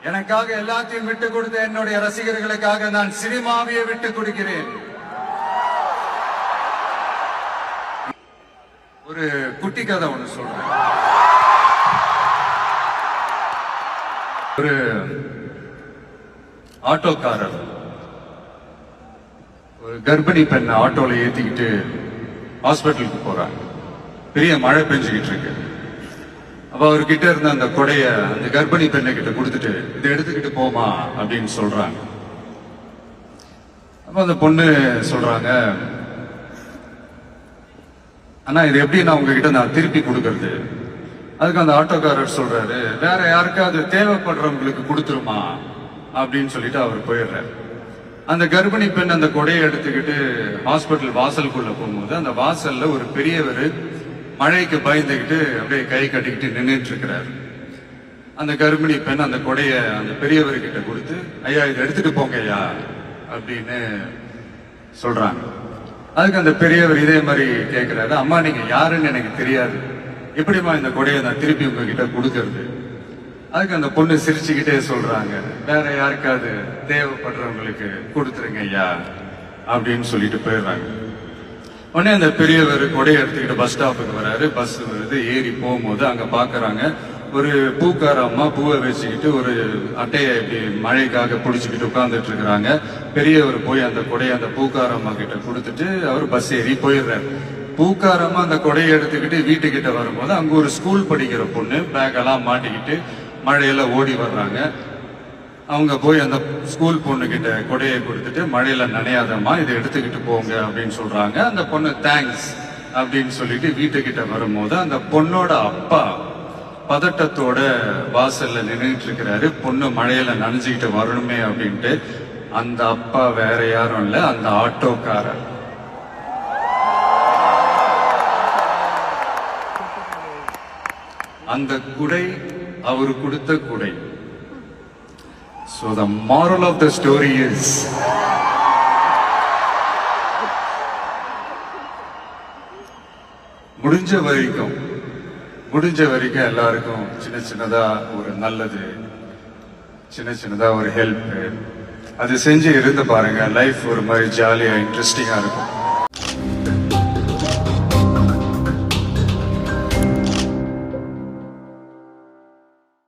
எனக்காக எல்லாத்தையும் விட்டு கொடுத்த என்னுடைய ரசிகர்களுக்காக நான் சினிமாவையே விட்டு கொடுக்கிறேன். ஒரு குட்டி கதை ஒண்ணு சொல்றேன். ஒரு ஆட்டோக்காரர் ஒரு கர்ப்பிணி பெண்ணை ஆட்டோல ஏத்திக்கிட்டு ஹாஸ்பிட்டலுக்கு போறாங்க. பெரிய மழை பெஞ்சுக்கிட்டு இருக்கு. அப்ப அவர்கிட்ட இருந்த அந்த கொடைய அந்த கர்ப்பிணி பெண்ணை கிட்ட கொடுத்துட்டு இதை எடுத்துக்கிட்டு போமா அப்படின்னு சொல்றாங்க. அப்ப அந்த பொண்ணு சொல்றாங்க, ஆனா இது எப்படி நான் உங்ககிட்ட நான் திருப்பி கொடுக்கறது? அதுக்கு அந்த ஆட்டோக்காரர் சொல்றாரு, வேற யாருக்காவது தேவைப்படுறவங்களுக்கு கொடுத்துருமா அப்படின்னு சொல்லிட்டு அவர் போயிடுறாரு. அந்த கர்ப்பிணி பெண் அந்த கொடையை எடுத்துக்கிட்டு ஹாஸ்பிட்டல் வாசலுக்குள்ள போகும்போது அந்த வாசல்ல ஒரு பெரியவர் மழைக்கு பயந்துகிட்டு அப்படியே கை கட்டிக்கிட்டு நின்றுட்டு இருக்கிறாரு. அந்த கர்ப்பிணி பெண் அந்த கொடைய அந்த பெரியவர்கிட்ட கொடுத்து, ஐயா இதை எடுத்துட்டு போங்க ஐயா அப்படின்னு சொல்றாங்க. அதுக்கு அந்த பெரியவர் இதே மாதிரி கேட்கிறாரு, அம்மா நீங்க யாருன்னு எனக்கு தெரியாது, எப்படிமா இந்த கொடையை நான் திருப்பி உங்ககிட்ட கொடுக்கறது? அதுக்கு அந்த பொண்ணு சிரிச்சுக்கிட்டே சொல்றாங்க, வேற யாருக்காவது தேவைப்படுறவங்களுக்கு கொடுத்துருங்க ஐயா அப்படின்னு சொல்லிட்டு போயிடுறாங்க. உடனே அந்த பெரியவர் கொடையை எடுத்துக்கிட்டு பஸ் ஸ்டாப்புக்கு வராரு. பஸ் வருது, ஏறி போகும்போது அங்க பாக்குறாங்க ஒரு பூக்கார அம்மா பூவை வச்சுக்கிட்டு ஒரு அட்டையை இப்படி மழைக்காக புடிச்சுக்கிட்டு உட்கார்ந்துட்டு இருக்கிறாங்க. பெரியவர் போய் அந்த கொடையை அந்த பூக்கார அம்மா கிட்ட கொடுத்துட்டு அவர் பஸ் ஏறி போயிடுறாரு. பூக்காரம்மா அந்த கொடையை எடுத்துக்கிட்டு வீட்டுக்கிட்ட வரும்போது அங்க ஒரு ஸ்கூல் படிக்கிற பொண்ணு பேக் எல்லாம் மாட்டிக்கிட்டு மழையில ஓடி வர்றாங்க. அவங்க போய் அந்த ஸ்கூல் பொண்ணு கிட்ட கொடையை கொடுத்துட்டு, மழையில நனையாதம்மா இதை எடுத்துக்கிட்டு போங்க அப்படின்னு சொல்றாங்க. அந்த பொண்ணு தேங்க்ஸ் அப்படின்னு சொல்லிட்டு வீட்டுக்கிட்ட வரும்போது அந்த பொண்ணோட அப்பா பதட்டத்தோட வாசல்ல நின்றுட்டு இருக்கிறாரு. பொண்ணு மழையில நனைஞ்சுக்கிட்டு வரணுமே அப்படின்ட்டு. அந்த அப்பா வேற யாரும் இல்ல, அந்த ஆட்டோக்காரர். அந்த குடை அவரு கொடுத்த குடை. So the moral of the story is, முடிஞ்ச வரைக்கும் எல்லாருக்கும் சின்ன சின்னதா ஒரு நல்லது, சின்ன சின்னதா ஒரு ஹெல்ப் அது செஞ்சு இருந்து பாருங்க. லைஃப் ஒரு மாதிரி ஜாலியா இன்ட்ரெஸ்டிங்கா இருக்கும்.